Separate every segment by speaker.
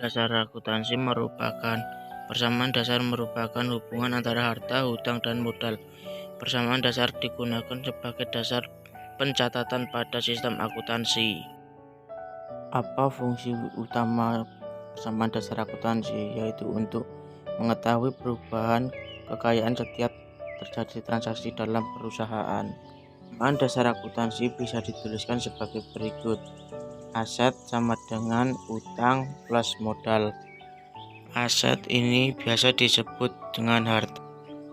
Speaker 1: Dasar akuntansi merupakan persamaan dasar merupakan hubungan antara harta, hutang, dan modal. Persamaan dasar digunakan sebagai dasar pencatatan pada sistem akuntansi. Apa fungsi utama persamaan dasar akuntansi? Yaitu untuk mengetahui perubahan kekayaan setiap terjadi transaksi dalam perusahaan. Persamaan dasar akuntansi bisa dituliskan sebagai berikut. Aset sama dengan utang plus modal. Aset ini biasa disebut dengan harta.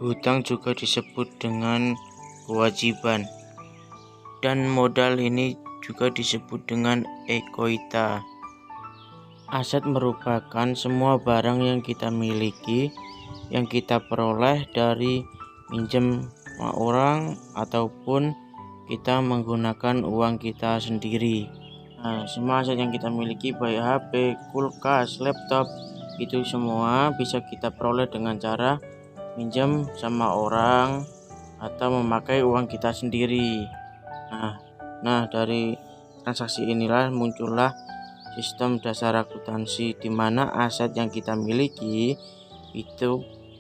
Speaker 1: Hutang juga disebut dengan kewajiban. Dan modal ini juga disebut dengan ekuita. Aset merupakan semua barang yang kita miliki, yang kita peroleh dari minjem sama orang ataupun kita menggunakan uang kita sendiri. Semua aset yang kita miliki baik HP, kulkas, laptop, itu semua bisa kita peroleh dengan cara minjem sama orang atau memakai uang kita sendiri. Nah, dari transaksi inilah muncullah sistem dasar akuntansi, di mana aset yang kita miliki itu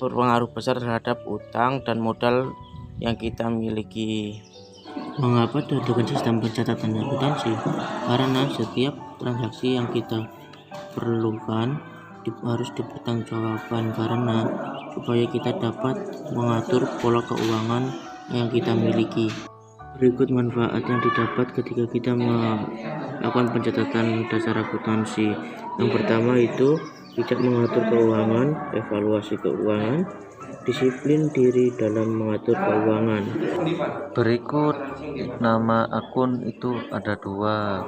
Speaker 1: berpengaruh besar terhadap utang dan modal yang kita miliki. Mengapa diadakan sistem pencatatan akuntansi? Karena setiap transaksi yang kita perlukan harus dipertanggungjawabkan, karena supaya kita dapat mengatur pola keuangan yang kita miliki. Berikut manfaat yang didapat ketika kita melakukan pencatatan dasar akuntansi. Yang pertama itu tidak mengatur keuangan, evaluasi keuangan, disiplin diri dalam mengatur keuangan.
Speaker 2: Berikut nama akun itu ada dua,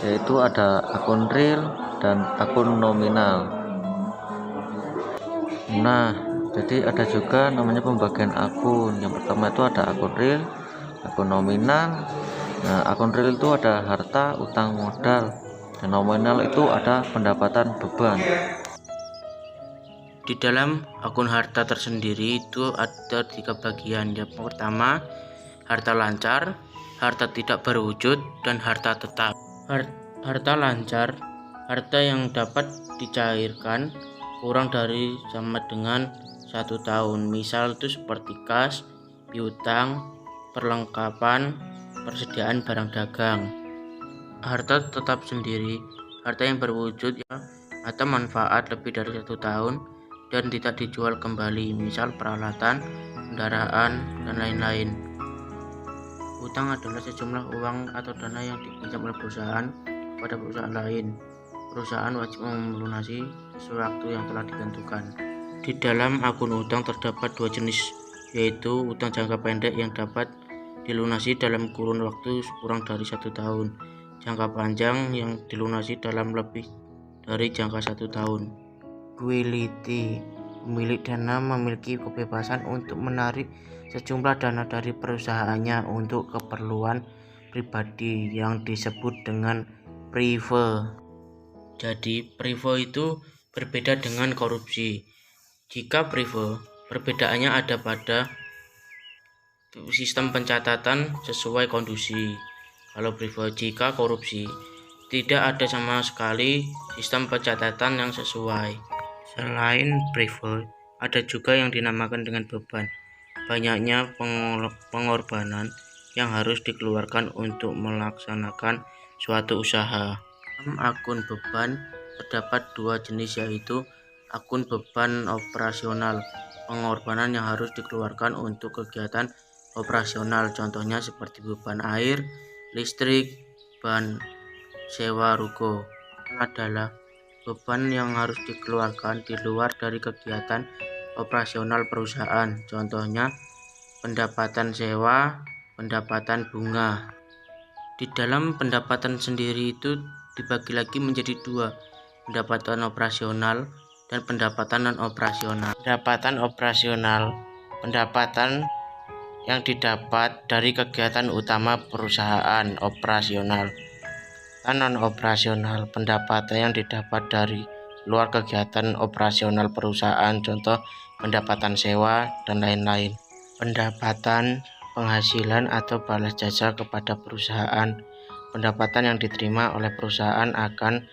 Speaker 2: yaitu ada akun real dan akun nominal. Jadi ada juga namanya pembagian akun. Yang pertama itu ada akun real, akun nominal. Akun real itu ada harta, utang, modal, dan nominal itu ada pendapatan, beban.
Speaker 1: Di dalam akun harta tersendiri itu ada 3 bagian. Yang pertama, harta lancar, harta tidak berwujud, dan harta tetap. Harta lancar, harta yang dapat dicairkan kurang dari sama dengan 1 tahun. Misal itu seperti kas, piutang, perlengkapan, persediaan barang dagang. Harta tetap sendiri, harta yang berwujud atau manfaat lebih dari 1 tahun dan tidak dijual kembali, misal peralatan, kendaraan, dan lain-lain. Hutang adalah sejumlah uang atau dana yang dipinjam oleh perusahaan pada perusahaan lain. Perusahaan wajib melunasi sesuai waktu yang telah ditentukan. Di dalam akun hutang terdapat 2 jenis, yaitu hutang jangka pendek yang dapat dilunasi dalam kurun waktu kurang dari 1 tahun, jangka panjang yang dilunasi dalam lebih dari jangka 1 tahun. Liquidity, pemilik dana memiliki kebebasan untuk menarik sejumlah dana dari perusahaannya untuk keperluan pribadi yang disebut dengan prive. Jadi prive itu berbeda dengan korupsi. Jika prive, perbedaannya ada pada sistem pencatatan sesuai kondisi. Kalau prive, jika korupsi, tidak ada sama sekali sistem pencatatan yang sesuai. Selain prive, ada juga yang dinamakan dengan beban. Banyaknya pengorbanan yang harus dikeluarkan untuk melaksanakan suatu usaha. Dalam akun beban terdapat 2 jenis, yaitu akun beban operasional, pengorbanan yang harus dikeluarkan untuk kegiatan operasional, contohnya seperti beban air, listrik, bahan sewa ruko. Adalah beban yang harus dikeluarkan di luar dari kegiatan operasional perusahaan, contohnya pendapatan sewa, pendapatan bunga. Di dalam pendapatan sendiri itu dibagi lagi menjadi 2, pendapatan operasional dan pendapatan non-operasional. Pendapatan operasional, pendapatan yang didapat dari kegiatan utama perusahaan operasional. Non-operasional, pendapatan yang didapat dari luar kegiatan operasional perusahaan, contoh pendapatan sewa dan lain-lain. Pendapatan penghasilan atau balas jasa kepada perusahaan, pendapatan yang diterima oleh perusahaan akan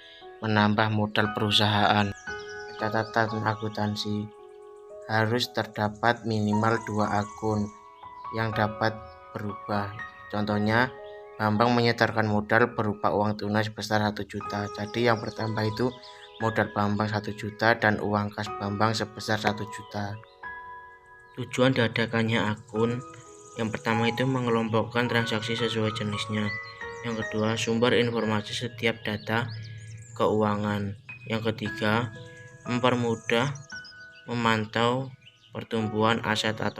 Speaker 1: menambah modal perusahaan. Catatan akuntansi, harus terdapat minimal 2 akun yang dapat berubah. Contohnya, Bambang menyetorkan modal berupa uang tunai sebesar 1 juta. Jadi yang bertambah itu modal Bambang 1 juta dan uang kas Bambang sebesar 1 juta. Tujuan diadakannya akun, yang pertama itu mengelompokkan transaksi sesuai jenisnya. Yang kedua, sumber informasi setiap data keuangan. Yang ketiga, mempermudah memantau pertumbuhan aset atau